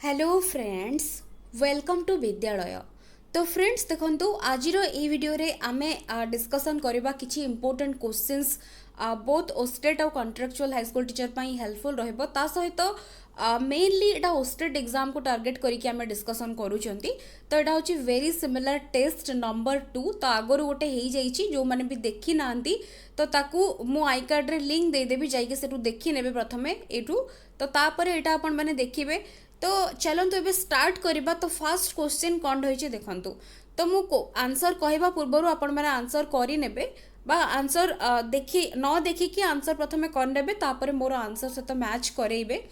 Hello friends, welcome to विद्यालय। तो friends देखंतु आजिर ए वीडियो रे आमे डिस्कशन करबा किछि इंपोर्टेंट क्वेश्चंस बोथ ओस्टेट और कॉन्ट्रेक्चुअल हाई स्कूल टीचर पई हेल्पफुल रहबो। ता सहित मेनली एटा ओस्टेट एग्जाम को टार्गेट करिकि आमे डिस्कशन करूछंती। तो एटा होछि वेरी सिमिलर टेस्ट नंबर 2। तो आगरु गोटे हेई जाइछि जो माने भी देखि नांती तो ताकू मु आई कार्ड रे लिंक दे देबी, जाइके सेटू देखि नेबे प्रथमे एटू। तो तापरे एटा अपन माने देखिबे। तो चलतु एबे स्टार्ट करबा। तो फर्स्ट क्वेश्चन कौन रही देखु। तो मु आंसर कहवा पूर्व आपण मैंने आंसर करी नेबे बा आंसर देखि न देखिकी आंसर प्रथमे करनेबे, तापर मोर आंसर सहित मैच करेइबे।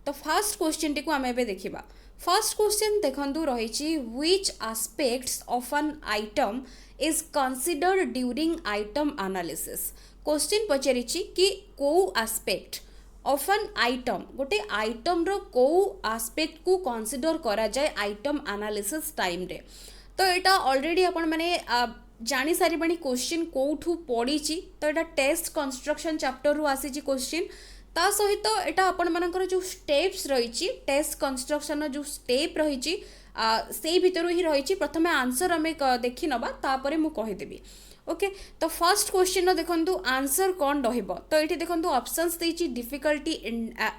तो फर्स्ट क्वेश्चन टी को आम एबे देखिबा। फर्स्ट क्वेश्चन देखंतु रही which aspects of an item is considered during item analysis. Question पचारि कि को एस्पेक्ट ऑफ एन आइटम गोटे आइटम रो को एस्पेक्ट को कंसीडर करा जाए आइटम एनालिसिस टाइम रे। तो एटा ऑलरेडी अपन माने जानी सारी बणी क्वेश्चन कोठू पड़ी। तो एटा टेस्ट कंस्ट्रक्शन चैप्टर रु आसी क्वेश्चन। ता सहित एटा अपन मानकर जो स्टेप्स रही टेस्ट कंस्ट्रक्शन जो स्टेप रही से भितर ही रही। प्रथमे आंसर आम देखि नबा, तापरे मु कहिदेबी। ओके, तो फर्स्ट क्वेश्चन देखंतु आंसर कौन रहिबो। तो एठी देखंतु ऑप्शंस देछि difficulty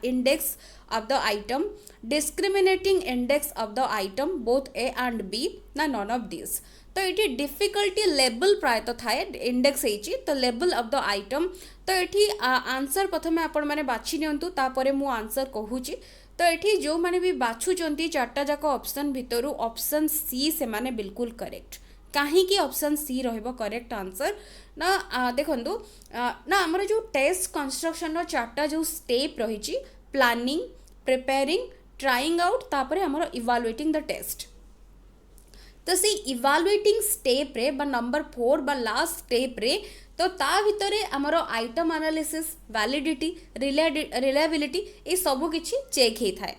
index of the item, discriminating index of the item both A and B ना नॉन ऑफ दिस। तो ये डिफिकल्टी लेवल प्राय तो थाए इंडेक्स होइछि। तो लेवल ऑफ द आइटम। तो ये आंसर प्रथमे आपण माने बाछि नियंतु, तापरे मु आंसर कहूछि। तो ये जो माने भी बाछुचंती चारटा जाक ऑप्शन भितरु ऑप्शन सी से माने बिल्कुल करेक्ट। कहीं ऑप्शन सी रहिबो करेक्ट आंसर ना। देखंतु ना हमर जो टेस्ट कंस्ट्रक्शन रो चारटा जो स्टेप रही प्लानिंग, प्रिपेयरिंग, ट्राइंग आउट, तापरे हमर इवैल्यूएटिंग द टेस्ट। तो सी इवैल्यूएटिंग स्टेप रे बा नंबर 4 बा लास्ट स्टेप रे तो ता भितरे हमर आइटम एनालिसिस, वैलिडिटी, रिलायबिलिटी ए सब किछि चेक हे थाए।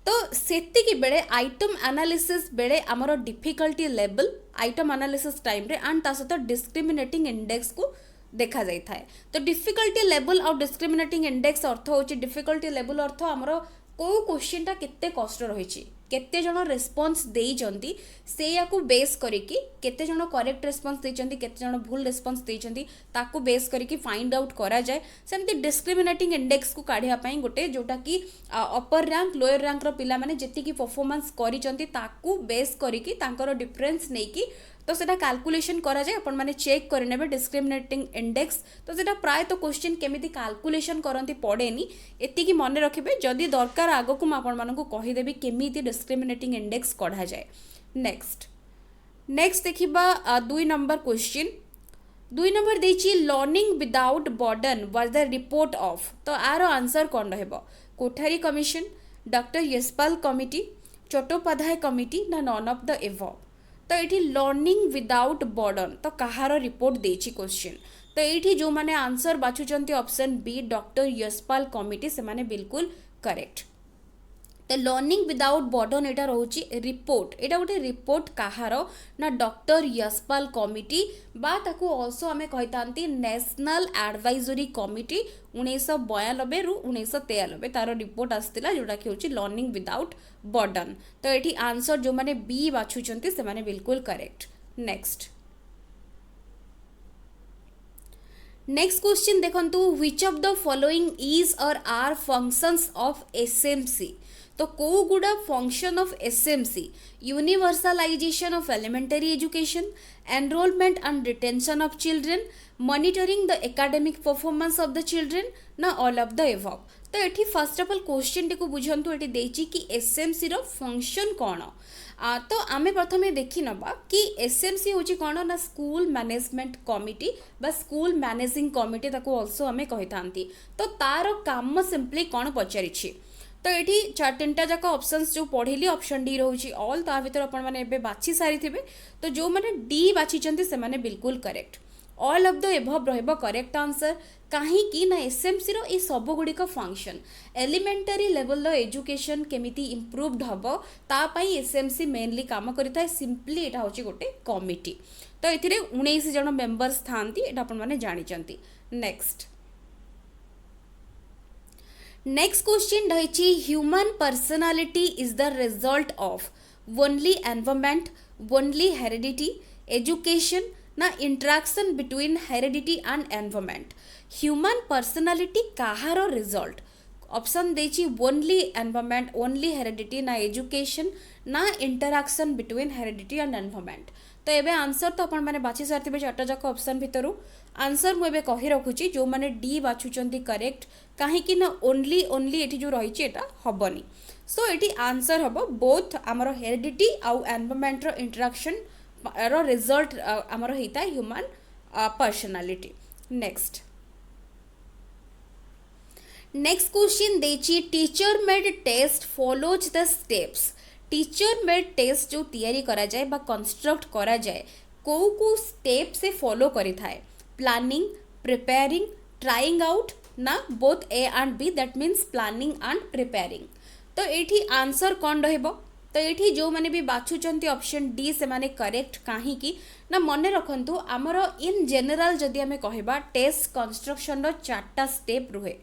तो सेतिकी बेले आइटम एनालिसिस बेले आमर difficulty level item analysis time रे एंड ता सहित डिस्क्रिमिनेटिंग इंडेक्स को देखा जाई थाए। तो डिफिकल्टी लेवल और डिस्क्रिमिनेटिंग इंडेक्स अर्थ होची डिफिकल्टी लेवल अर्थ आमर को क्वेश्चन टा केते कष्ट रही केते जण रेस्पॉन्स देइचंती से याकू बेस करिकी केते जण करेक्ट रेस्पॉन्स देइचंती केते जण भूल रेस्पॉन्स देइचंती ताकू बेस करिकी फाइंड आउट करा जाए। सेमती डिस्क्रिमिनेटिंग इंडेक्स को काढिया पई गोटे जोटा कि अपर रैंक लोअर रैंक रो पिला माने जेति की परफॉर्मेंस करिचंती ताकू बेस करिकी तांकर डिफरेंस नेकी तो सेटा कैलकुलेशन करा जाए। अपन माने चेक करनेबे डिस्क्रिमिनेटिंग इंडेक्स। तो सेटा प्राय तो क्वेश्चन केमिति कैलकुलेशन करंती पड़ेनी, एति की मन रखिबे। जदि दरकार आगो को आपण मानकू कहि देबी केमिति डिस्क्रिमिनेटिंग इंडेक्स कढा जाए। नेक्स्ट देखिबा 2 नंबर क्वेश्चन। 2 नंबर देछि learning without burden was the report of. तो आरो आंसर कोन रहबो Kothari commission, doctor Yashpal committee, Chattopadhyay committee ना नॉन ऑफ द एबव। तो ये लर्निंग विदाउट बर्डन तो कहार रिपोर्ट देछि क्वेश्चन। तो ये जो माने आंसर बाछुचंती option B doctor Yashpal committee से माने बिल्कुल करेक्ट। तो लर्निंग विदाउट बर्डन एटा रहउची रिपोर्ट। एटा गोटे रिपोर्ट कहार ना डॉक्टर यशपाल कमिटी बा ताकू आल्सो आमे कहितांती नेशनल एडवाइजरी कमिटी 1992 रु 1993 तार रिपोर्ट आस्तिला जोटा कि होची लर्निंग विदाउट बर्डन। तो एठी आंसर जो माने बी बाछुचंती से माने बिल्कुल करेक्ट। नेक्स्ट क्वेश्चन देखंतु which of the following is और आर फंक्शंस ऑफ एसएमसी। तो को गुडा function of SMC universalization of elementary education, enrollment and retention of children, monitoring the academic performance of the children ना all of the above. तो एठी first of all question टी को बुझंतु एठी देछि कि एसएमसी रो फंक्शन कोन। तो आमे प्रथमे देखि नबा कि एसएमसी होची कोन ना स्कूल मैनेजमेंट कमिटी बा स्कूल मैनेजिंग कमिटी ताको आल्सो आमे कहितांती। तो तार काम सिंपली कोन पचारिछि। तो ये 4-3टा जाक ऑप्शंस जो पढ़िली ऑप्शन डी रोची ऑल ता भीतर अपन माने एबे बाछि सारी थिबे। तो जो माने डी बाछिचंती से माने बिल्कुल correct. All of the above रहबो करेक्ट आंसर। कहीं की ना एसएमसी रो ए सब गुडी का function elementary level low education केमिति इंप्रूव्ड हबो ता पई एसएमसी मेनली काम करिता है। सिंपली एटा होची गोटे कमिटी। तो एथिरे 19 जण मेंबर्स थांती एटा अपन माने जानि चंती। नेक्स्ट क्वेश्चन रही human personality is the result of only environment, only heredity, education ना interaction between heredity and environment. Human personality कहार रिजल्ट? ऑप्शन देछि ओनली एनवायरमेंट, ओनली हेरिडिटी ना एजुकेशन ना interaction between heredity and environment. तो ये answer तो आपण मैंने बाछि सारी चार्टा जाक ऑप्शन भितर आंसर मुझे कही रखुची जो मैंने डी बाछुंट करेक्ट कहीं ना ओनली ओनली ये जो रही है हेनी। सो ये आंसर हम बोथ आमर हेरिडिटी आउ एनवायरमेंट इंटरेक्शन रो रिजल्ट आमर होता है ह्यूमन पर्सनालिटी। नेक्स्ट क्वेश्चन देछि teacher made test follows the steps. Teacher made test जो तैयारी करा जाए बा कंस्ट्रक्ट करा जाए को स्टेप से फॉलो करी थाए? प्लानिंग, प्रिपेयरिंग, ट्राइंग आउट ना both A and B, that means planning and preparing. तो ये आंसर कौन रहिबो? तो ये जो मैंने भी बाछुचंती ऑप्शन डी से माने करेक्ट कहीं ना मन रखु आमर इन जनरल जदि आमे कहबा टेस्ट कंस्ट्रक्शन रो 4टा स्टेप रुहे,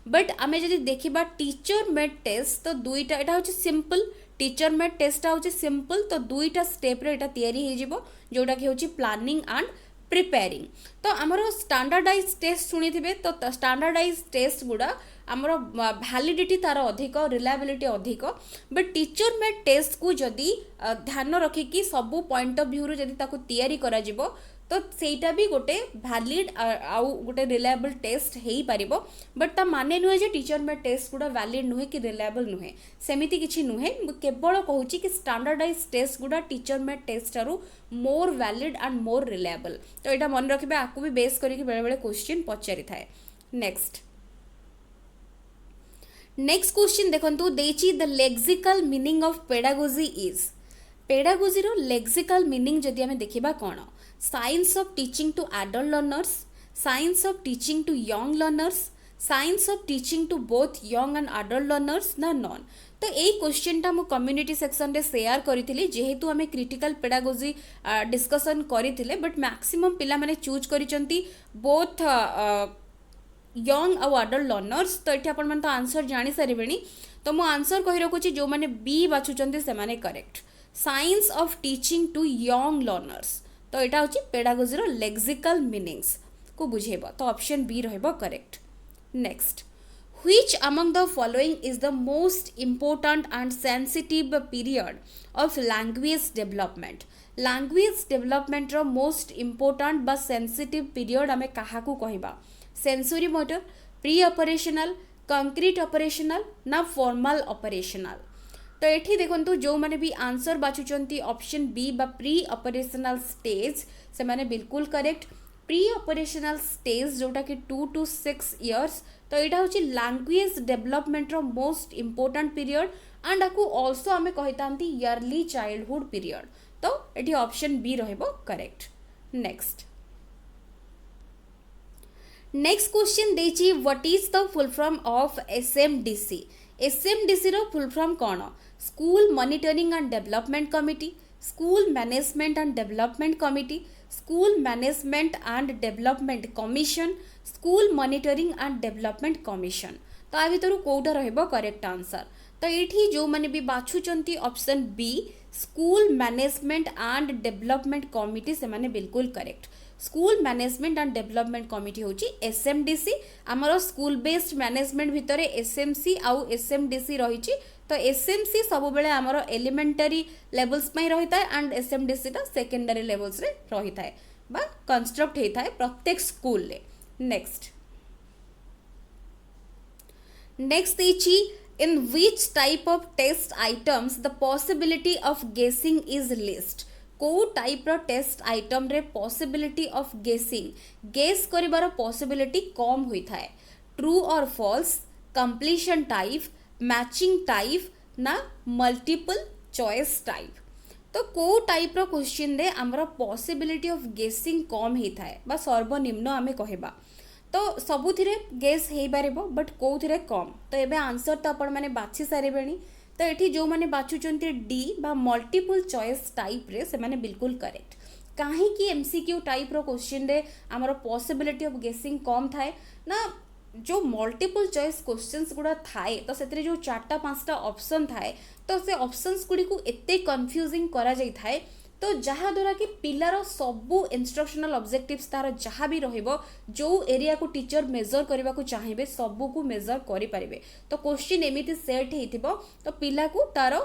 बट आमे जदि देखिबा टीचर मेड टेस्ट तो दुईटा एटा होची सिंपल। टीचर मेड टेस्ट होची सिंपल तो दुईटा स्टेप रे एटा तयारी हे जिवो जोटा कि होची प्लानिंग एंड प्रिपेयरिंग। तो आमर स्टैंडर्डाइज टेस्ट शुणी थे तो स्टैंडर्डाइज टेस्ट गुड़ा आमर वैलिडिटी तार अधिक, रिलायबिलिटी अधिक, बट टीचर मेड टेस्ट को जदि ध्यान रखिकी सबू पॉइंट ऑफ व्यू रू जदि ताको तैयारी करा जिवो तो सेटा भी गोटे वैलिड आउ गोटे रिलायबल टेस्ट हो पारिबो। बट ता माने नुहे जे टीचर मेड टेस्ट गुड़ा वैलिड नुहे कि रिलायबल नुहे, सेमिति किछि नुहे। केवल कहूची कि स्टैंडर्डाइज टेस्ट गुड़ा टीचर मेड टेस्ट आरु मोर वैलिड एंड मोर रिलायबल। तो यहाँ मन रखिबे, आपको भी बेस करके बेले बेले क्वेश्चन पचारि थाए। नेक्स्ट क्वेश्चन देखंतु देछि the lexical meaning of pedagogy is. Pedagogy रो लेक्सिकल मीनिंग जदि हमें देखिबा कोन? Science of teaching to adult learners, science of teaching to young learners, science of teaching to both young and adult learners ना none. तो यही question टा मु कम्युनिटी सेक्शन रे शेयर करी जेहेतु आम क्रिटिकल पेडागोजी डिस्कसन करथिले, बट मैक्सिमम पिला माने चूज करिसंती बोथ यंग आउ एडल्ट लर्नर्स। तो ये अपन तो आंसर जानी सारे, तो मु आंसर कही रखुची जो मैंने बी बाछुचंती से माने correct, science of teaching to young learners. तो यहाँ हूँ पेडागोजी रो लेक्सिकल मीनिंग्स को बुझेब, तो ऑप्शन बी रहिबो correct. Next, which among the following is the most important and sensitive period of language development. Language development रो मोस्ट इम्पोर्टेंट बा सेंसिटिव पीरियड आमे काहाकू कहिबा? Sensory motor, pre operational, concrete operational ना फॉर्मल ऑपरेशनल। तो ये देखो जो मैंने भी आंसर बाछुंट ऑप्शन बी बा प्री ऑपरेशनल स्टेज से माने बिल्कुल करेक्ट। प्री ऑपरेशनल स्टेज जोटा कि 2 to 6 इयर्स। तो यहाँ हूँ लैंग्वेज डेवलपमेंट रो मोस्ट इम्पोर्टेंट पीरियड एंड आपको ऑल्सो आम कही इयरली चाइल्डहुड पीरियड। तो ये ऑप्शन बी रहिबो करेक्ट। नेक्स्ट क्वेश्चन देछि what is the full form of SMDC. SMDC रो फुल फॉर्म कौन? School monitoring and development committee, school management and development committee, school management and development commission, school monitoring and development commission. तो आ भर कौटा रहिबो correct answer? तो ये जो मैंने भी बाछुंट option B school management and development committee से माने बिल्कुल correct. School management and development committee होची एसएमडीसी। आमर स्कूल बेस्ड मैनेजमेंट भितर एसएमसी आउ एसएमडीसी रही। तो एसएमसी सब बेले आमर एलिमेंटरी लेवल्स में रही है एंड एसएमडीसी टा सेकेंडरी लेवल्स रे रही है बा कंस्ट्रक्ट होता है प्रत्येक स्कूल ले। Next in which type of test items the possibility of guessing is least. को टाइप रो टेस्ट आइटम रे पॉसिबिलिटी ऑफ गेसिंग गेस करिबार पॉसिबिलिटी कम होता है? ट्रू और false, completion type, matching type ना मल्टीपल चॉइस टाइप। तो को टाइप रो क्वेश्चन रे हमर पॉसिबिलिटी ऑफ गेसिंग कम होता है बा सर्वनिम्न आमे कहबा। तो सबुथिरे गेस हो पारिबो बट कोउथिरे कम। तो एबे आंसर तो आपण माने बाछि सारिबेनी। तो ये जो मैंने बाछुंट डी बा मल्टीपल चॉइस टाइप रे से माने बिल्कुल करेक्ट। कहीं एमसीक्यू टाइप रो क्वेश्चन रे हमर पॉसिबिलिटी ऑफ गेसिंग कम थाए ना जो मल्टीपल चॉइस क्वेश्चंस गुड़ा थाए तो से जो चार्टा पांचटा ऑप्शन थाए तो से ऑप्शंस गुड़ी को एते कंफ्यूजिंग करा जाई थाए तो जहाँ द्वारा कि पिलार सबू इंस्ट्रक्शनल ऑब्जेक्टिव्स तार जहाँ भी रहिबो जो एरिया को टीचर मेजर करने को चाहिए सबू को मेजर करें तो क्वेश्चन एमती सेट हो तो पिला को तार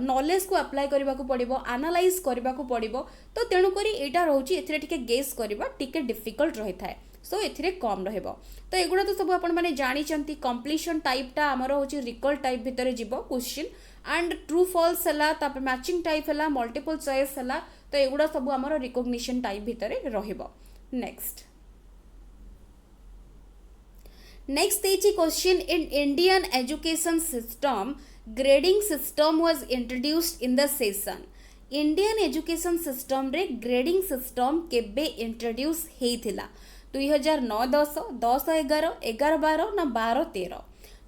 नॉलेज को अप्लाई करने को पड़ो एनालाइज करने को पड़ो तो तेणुक यहाँ रोचे ए गेस करवा टिके डिफिकल्ट रही है सो ए कम रहिबो तो एगुड़ा तो सब आपण माने जानी कंप्लीशन टाइपटा आमर होची रिकॉल टाइप भितर जीवो क्वेश्चन एंड ट्रू फॉल्स हला तापर मैचिंग टाइप हला मल्टीपल चॉइस हला तो एगुड़ा सब आमर रिकॉग्निशन टाइप भितर रहिबो नेक्स्ट नेक्स्ट देछि question in Indian education system grading system was introduced in the session Indian education system रे ग्रेडिंग सिस्टम केबे इंट्रोड्यूस हेइथिला 2009-10 10-11 11-12 ना 12-13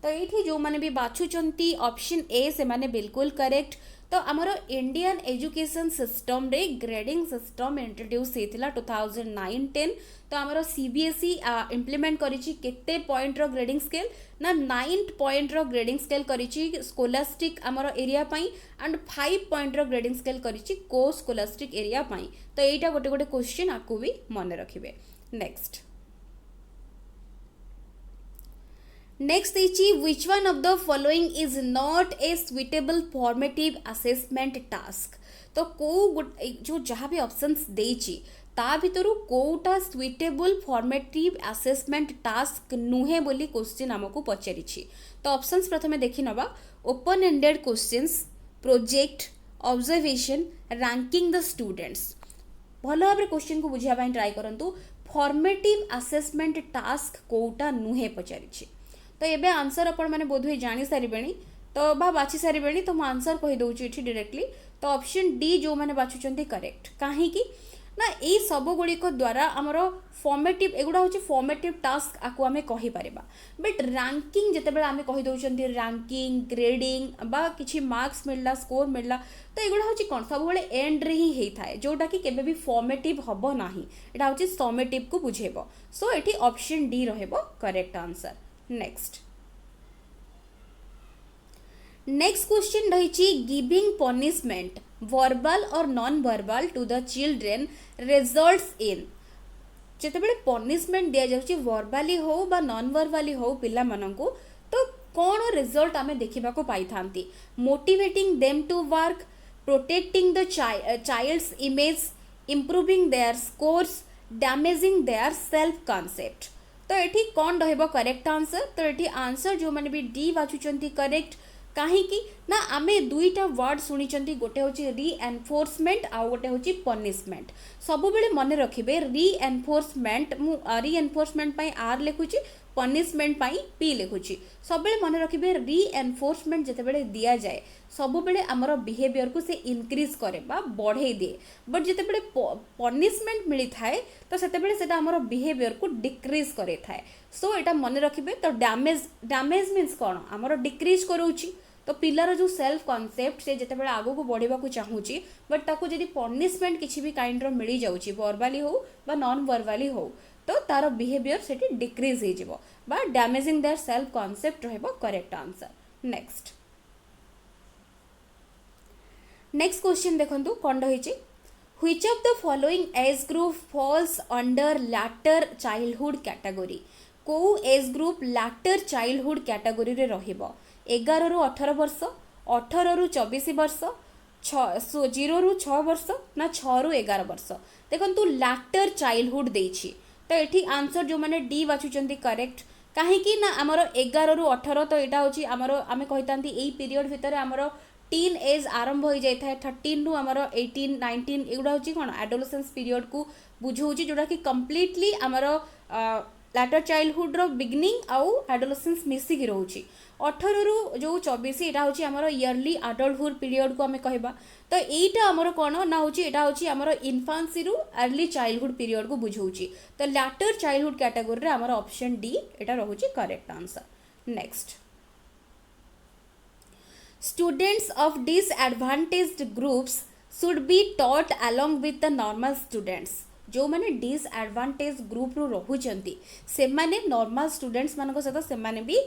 तो ये जो मैंने भी बाछुचंती ऑप्शन ए से माने बिल्कुल करेक्ट तो आमर इंडियन एजुकेशन सिस्टम रे ग्रेडिंग सिस्टम इंट्रोड्यूस होता 2009-10 तो आमर सीबीएसई इम्प्लीमेंट करिछि केते पॉइंट रो ग्रेडिंग स्केल ना 9 पॉइंट रो ग्रेडिंग स्केल करिछि स्कोलास्टिक आमर एरिया पाई एंड 5 पॉइंट रो ग्रेडिंग स्केल करिछि को स्कोलास्टिक एरिया पाई तो एटा गोटे गोटे क्वेश्चन आपको भी मन रखिबे next is which one of the following is not a suitable formative assessment task तो को जो जहाँ भी ऑप्शंस देछि ता भितरु कोटा सुइटेबल फॉर्मेटिव असेसमेंट टास्क नुहे बोली क्वेश्चन हमको पचारिछि तो ऑप्शंस प्रथमे देखि नबा open ended questions project observation ranking the students भल भाव क्वेश्चन को बुझा ट्राई करंतु फॉर्मेटिव असेसमेंट टास्क कोटा नुहे पचारिछि तो ये आंसर आपण मैंने बोधहुए जानी सारे तो बा बाछि सारे तो मुझे आंसर कहीदे डायरेक्टली तो ऑप्शन डी जो मैंने बाछुंट करेक्ट कहीं ना ये सब गुड़िक द्वारा आमर फॉर्मेटिव एगुड़ा हूँ फॉर्मेटिव टास्क आपको आम कहीपर बट रैंकिंग जिते आम कहीदे रैंकिंग ग्रेडिंग बा किसी मार्क्स मिलला स्कोर मिलला तो एगुड़ा हूँ कौन सब एंड रे ही होता है जोटा कि केबे भी फॉर्मेटिव हम ना यहाँ हूँ समेटिव को बुझेब सो ये ऑप्शन डी रहिबो करेक्ट आंसर नेक्स्ट क्वेश्चन रही गिविंग पनिशमेंट वर्बल और non verbal to the children results in जितेबाला पनिशमेंट दि जाऊँगी वर्बाली हो बा नॉन वर्बाली हो पिला मानंकु तो कौन रिजल्ट आमे देखा पाई थांती motivating them to work protecting the child's image improving their scores damaging their self concept तो ये कौन रहिबो करेक्ट आंसर तो ये आंसर जो मैंने भी डी बाछुचंती करेक्ट कहीं ना आमे दुईटा वर्ड शुणी गोटे हूँ रीएनफोर्समेंट आउ गोटे हूँ पनिशमेंट सब बेले मन रखिए रीएनफोर्समेंट मु रीएनफोर्समेंट आर लिखुची पनिशमेंट पी लिखुची सब बेले मन रखिए रीएनफोर्समेंट जिते दि जाए सब बेले आमर बिहेवियर को से इनक्रीज करे बा बढ़े दिए बट जिते पनिशमेंट मिलता है तो से आमर बिहेवियर को डिक्रीज करे थाए सो यहाँ मन रखिए तो डैमेज मीन्स कौन आमर डिक्रीज करोची तो पिलार जो सेल्फ कॉन्सेप्ट से जिते आगो को बढ़ावा को चाहूँगी बट ताको जदि पनिशमेंट किसी भी काइंड रो मिल जाउची वर्बाली हो बा नॉन वर्बाली हो तो तार बिहेवियर से डिक्रीज हो जिवो बा डैमेजिंग देयर सेल्फ कॉन्सेप्ट रहबो करेक्ट आंसर नेक्स्ट क्वेश्चन देखंतु कोन रहिची which of the following age group falls under later childhood category को age group later childhood category रे रहिबो 11 रु 18 वर्ष 18 रु 24 वर्ष 0 रु 6 वर्ष ना 6 रु 11 वर्ष देखंतु लैटर चाइल्डहुड देछि तो ये आंसर जो मैंने डी बाछुचंती करेक्ट कहीं ना आमर 11 रु 18 तो यहाँ हूँ आमर आम कही यही पीरियड भितर आमर टीन एज आरंभ हो जाए 13 रु आमर 18 19 एगुड़ा हूँ कौन एडोलेसेंस पीरियड को बुझाऊँ जोटा कि कम्प्लीटली आमर लैटर चाइल्डहुड रो बिगनिंग आउ एडोलेसेंस मिसिकी रोची 18 रु जो 24 यहाँ हूँ आमर इयरली एडल्टहुड पीरियड को आम कहवा तो यहीटा आमर कौन ना हूँ यहाँ हूँ आमर इन्फान्सी रु अर्ली चाइल्डहुड पीरियड को बुझाऊँ तो लैटर चाइल्डहुड कैटेगरी रे आमर ऑप्शन डी एटा रोची correct answer next students of disadvantaged groups should be taught along with the normal students जो मैंने डिसएडवांटेज ग्रुप रु रहुचंती से माने नॉर्मल स्टूडेंट्स मानको सहित से माने भी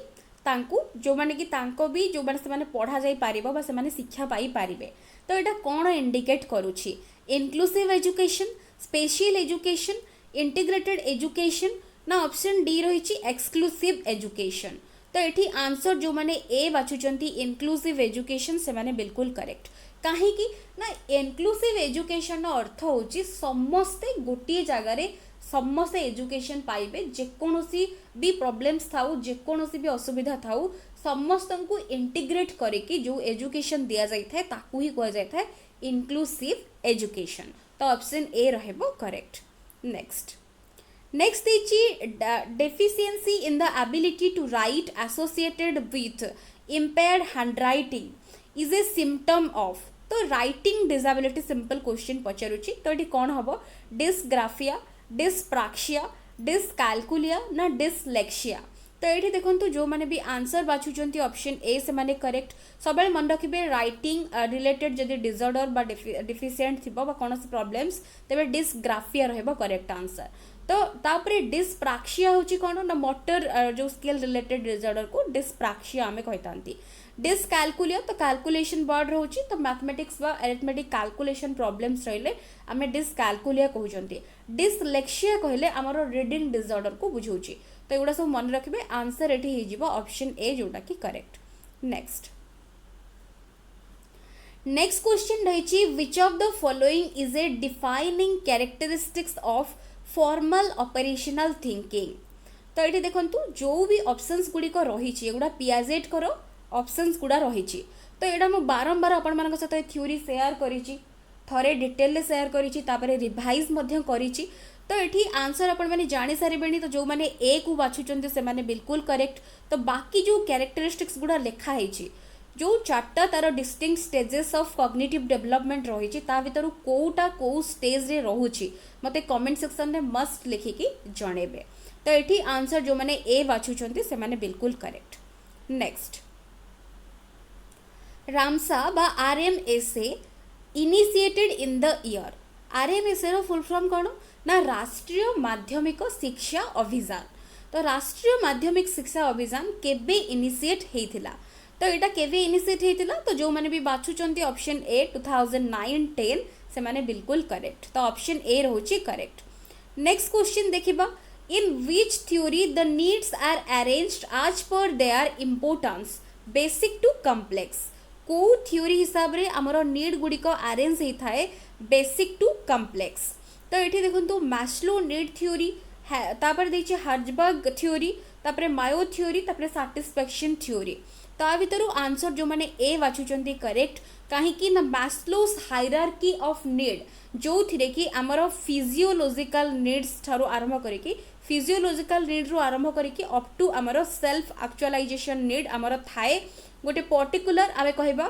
तांकू जो माने कि तांको भी जो माने से माने पढ़ा जाई पारिबो बा से माने शिक्षा पाई पारिबे। तो एटा कोन इंडिकेट करूची inclusive education, special education, integrated education ना ऑप्शन डी रही एक्सक्लूसिव एजुकेशन। तो ये आंसर जो मैंने ए बाछुंट इनक्लूसिव एजुकेशन से माने बिल्कुल करेक्ट। कहीं ना इनक्लूसिव एजुकेशन अर्थ हूँ समस्ते गोटे जगार समस्ते एजुकेशन पाइबे जेकोसी भी प्रॉब्लम्स थाउ जेकोसी भी असुविधा थाउ समस्त को इंटीग्रेट करके जो एजुकेशन दि जाए ताकू ही कह जाए इनक्लूसिव एजुकेशन। तो ऑप्शन ए रहबो correct. Next deficiency in the ability to write associated with impaired handwriting is a symptom of। तो राइटिंग डिसेबिलिटी सिंपल क्वेश्चन पचारुची। तो ये कौन हम डिस्ग्राफिया, डिस्प्राक्सिया, डिस्काल्कुलिया ना डिसलेक्सिया। तो ये देखो जो मैंने भी आंसर बाछुंट ऑप्शन ए से माने करेक्ट। सब मन रखिए राइटिंग रिलेटेड जदि डिसऑर्डर बा डिफिशिएंट थिबो बा कोनोसी प्रॉब्लम्स तेबे डिस्ग्राफिया रहबो करेक्ट आंसर। तो तापरे डिस्प्राक्सिया होची कोन ना मोटर जो स्किल रिलेटेड डिसऑर्डर को डिस्प्राक्सिया हमें कहतांती। डिसकाल्कुलिया तो कैलकुलेशन वर्ड रोची तो मैथमेटिक्स बा अरिथमेटिक कैलकुलेशन प्रॉब्लम्स रहिले आमे डिसकाल्कुलिया कहउचंती। डिसलेक्सिया कहले हमरो रीडिंग डिसऑर्डर को बुझौची। तो एगुड़ा सब मन रखिबे आंसर एठी हे जिवो ऑप्शन ए जोटा की करेक्ट। नेक्स्ट क्वेश्चन रही which of the following is A defining characteristics of formal operational thinking. तो ये देखो जो भी ऑप्शंस गुड़िक रही एगुड़ा पियाजेट करो ऑप्शंस गुड़ा रही। तो यहाँ मुझे बारंबार आपण मान सहित थ्योरी शेयर करी थरे डिटेल शेयर करी रिवाइज करी। तो ये आंसर आपण मैंने जानी सारे। तो जो मैंने ए को बाछुंट से माने बिल्कुल करेक्ट। तो बाकी जो कैरेक्टरिस्टिक्स गुड़ा लिखाई जो चार्टा तार distinct stages of cognitive development रही भर कोटा कौ स्टेज रे रोचे मते कमेंट सेक्शन में मस्ट लिखिकी जणेबे। तो ये आंसर जो मैंने ए बाछुंट से माने बिल्कुल करेक्ट। नेक्स्ट रामसा बा RMSA initiated in the year. RMSA रो फुल फॉर्म कौन ना राष्ट्रीय माध्यमिक शिक्षा अभियान। तो राष्ट्रीय माध्यमिक शिक्षा अभियान केबे इनिशिएट हेतिला। तो यहाँ केवे इनिशिएट हेतिला तो जो मैंने भी बाछुंट ऑप्शन ए 2009-10 से माने बिल्कुल करेक्ट। तो ऑप्शन ए रोची करेक्ट। नेक्स्ट क्वेश्चन देखिबा in which theory the needs are arranged as per their importance basic to complex. को थ्योरी हिसाब रे हमरो नीड गुडी को अरेंज ही थाए बेसिक टू कॉम्प्लेक्स। तो ये देखो मैस्लो नीड थ्योरी तापर देछि हर्जबर्ग थ्योरी तापर मायो थ्योरी तापर सैटिस्फैक्शन थ्योरी। तो आ भीतर आंसर जो मैंने ए बाछुंट करेक्ट कहीं ना मैस्लोस हायरार्की ऑफ नीड जो थिरे कि आमर फिजियोलॉजिकल नीड्स ठारो आरंभ करिकी फिजियोलॉजिकल नीड रो आरंभ करिकी अप टू आमर सेल्फ एक्चुअलाइजेशन नीड आमर थाए गोटे पर्टिकुलर आमे कहबा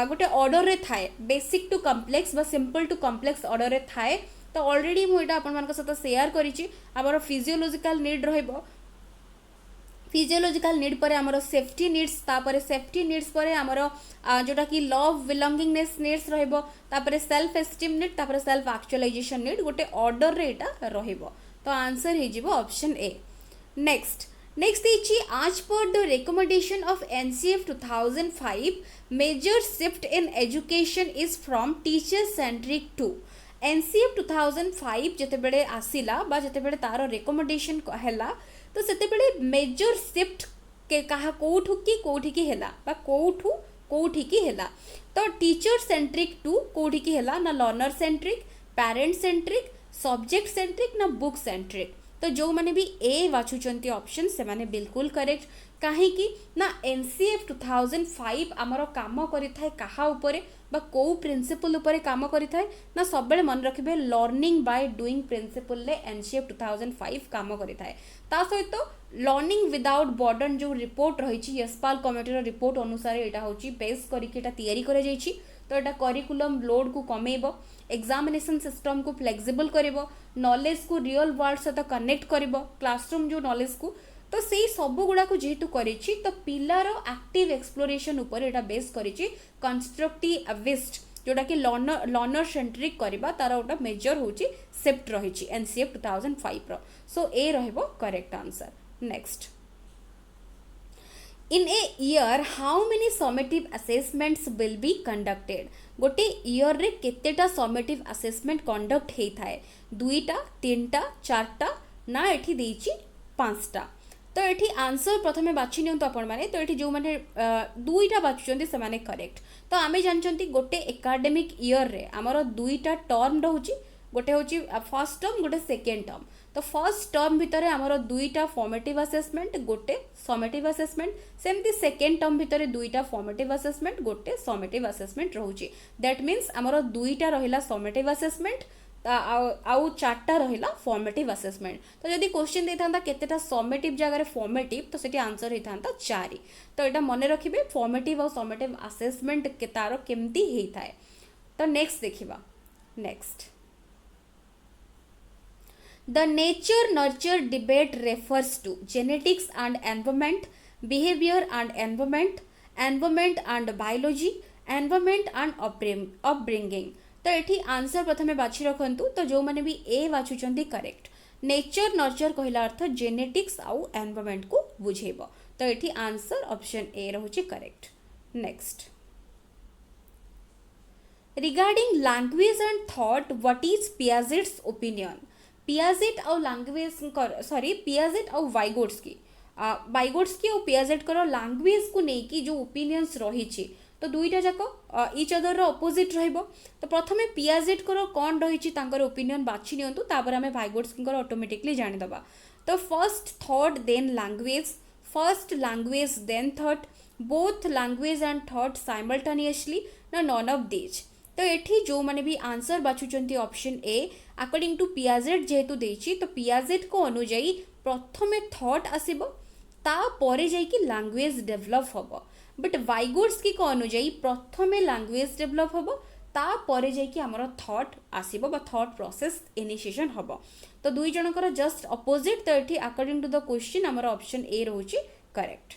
गोटे ऑर्डर रे थाए बेसिक टू कॉम्प्लेक्स बा सिंपल टू कॉम्प्लेक्स ऑर्डर रे थाए। तो ऑलरेडी मुझे आपण मान सहित शेयर करिछि आमर फिजियोलॉजिकल नीड रहइबो फिजियोलॉजिकल नीड पर आमर सेफ्टी नीड्स तापर सेफ्टी नीड्स पर आमर जोटा कि लव बिलोंगिंगनेस नीड्स रहइबो तापर सेल्फ एस्टीम नीड तापर सेल्फ एक्चुअलाइजेशन नीड गोटे ऑर्डर रे एटा रहइबो। तो आंसर हे जिवो option A. Next as per the recommendation of NCF 2005 major shift in education is from teacher centric to. NCF 2005 जितेबेले आसिला बा जितेबेले तार रिकमेंडेशन हैला तो सेतेबेले मेजर शिफ्ट के कहा कोठी की हैला बा कोठी की हैला। तो टीचर सेंट्रिक टू कोठी की हैला ना learner centric, parent centric, subject centric ना बुक सेंट्रिक। तो जो मैंने भी ए बाछुंट ऑप्शन से माने बिल्कुल करेक्ट कहीं ना NCF 2005 आमर काम करिथाय कहा उपरे बा को प्रिंसिपल उपरे काम करिथाय ना सब बेले मन रखिबे लर्निंग बाय डूइंग प्रिंसिपल ले NCF 2005 काम करिथाय। ता सहित लर्निंग विदाउट बर्डन जो रिपोर्ट रही यशपाल कमिटी रिपोर्ट अनुसार यहाँ हूँ बेस करके तैयारी करा जायछि। तो यहाँ करिकुलम लोड को कमेब एग्जामिनेशन सिस्टम को फ्लेक्सिबल करिवो नॉलेज को रियल वर्ल्ड सहित कनेक्ट करिवो क्लासरूम जो नॉलेज को। तो से सब गुड़ा को जेहेतु करिछि तो पिलार एक्टिव एक्सप्लोरेशन ऊपर एटा बेस करिछि कंस्ट्रक्टिविस्ट जोटा कि लर्नर सेंट्रिक करबा तार गोटे मेजर होची सेप्ट रही एनसीएफ 2005 रो। सो ए रहइबो correct answer. Next, in a year how many summative assessments will be conducted. गोटे ईयर रे केतेटा समेटिव असेसमेंट कंडक्ट होता दुईटा तीनटा चारटा ना एठी देइची पांचटा। तो ये आंसर प्रथमे बाछि नियंतु आपण माने। तो ये जो माने दुईटा बाछुचंती से माने करेक्ट। तो आमे जानचंती गोटे एकाडेमिक ईयर रे हमर दुईटा टर्म रहउची, गोटे होची फर्स्ट टर्म गोटे सेकेंड टर्म। तो फर्स्ट टर्म भितर हमर दुईटा फॉर्मेटिव असेसमेंट गोटे समेटिव असेसमेंट, सेमती सेकेंड टर्म भितर दुईटा फॉर्मेटिव असेसमेंट गोटे समेटिव असेसमेंट रहउची। दैट मीन्स हमर दुईटा रहिला समेटिव असेसमेंट आउ चार्टा रहिला फॉर्मेटिव असेसमेंट। तो जदि क्वेश्चन देता केतेटा समेटिव जगह फॉर्मेटिव तो सेठी आंसर होता 4। तो यहाँ मन रखिए फॉर्मेटिव और समेटिव असेसमेंट के तार केमती होता है। तो नेक्स्ट देखिबा। Next, the nature nurture debate refers to genetics and environment, behaviour and environment, environment and biology, environment and upbringing. तो ये आंसर प्रथमे बाछि रखंतु। तो जो माने भी ए बाछुचंती करेक्ट। नेचर नर्चर कहला अर्थ जेनेटिक्स आउ एनवायरनमेंट को बुझेबो। तो ये आंसर ऑप्शन ए रहउची correct. Next, regarding language and thought what is Piaget's opinion. Piaget आउ लैंग्वेज पियाजेट आउ वाइगोट्स्की और पियाजेट कर लैंग्वेज को लेकिन जो ओपिनियंस रही तो दुईटा जाक इच अदर अपोजिट रहिबो। तो प्रथमे पियाजेट कर कौन रही ओपिनियन बाछि नियंतु, तापर आमे वाइगोट्स्की ऑटोमेटिकली जानिदबा। तो first thought then language, first language then thought, both language and thought simultaneously ना नॉन ऑफ दीज। तो ये जो माने भी आंसर बाछुचंती option A according to Piaget जेहेतु देछि तो पियाजेट को अनुଯାयी प्रथमे थॉट आसीबो तापरे जाइकी लैंग्वेज डेवलप होबो। बट वाइगोट्स्की को अनुଯାयी प्रथमे लैंग्वेज डेवलप होबो तापरे जाइकी हमर थॉट आसीबो बा थॉट प्रोसेस इनिशिएशन होबो। तो दुई जनकर जस्ट अपोजिट। तो ये अकॉर्डिंग टू द क्वेश्चन हमर ऑप्शन ए रहउची करेक्ट।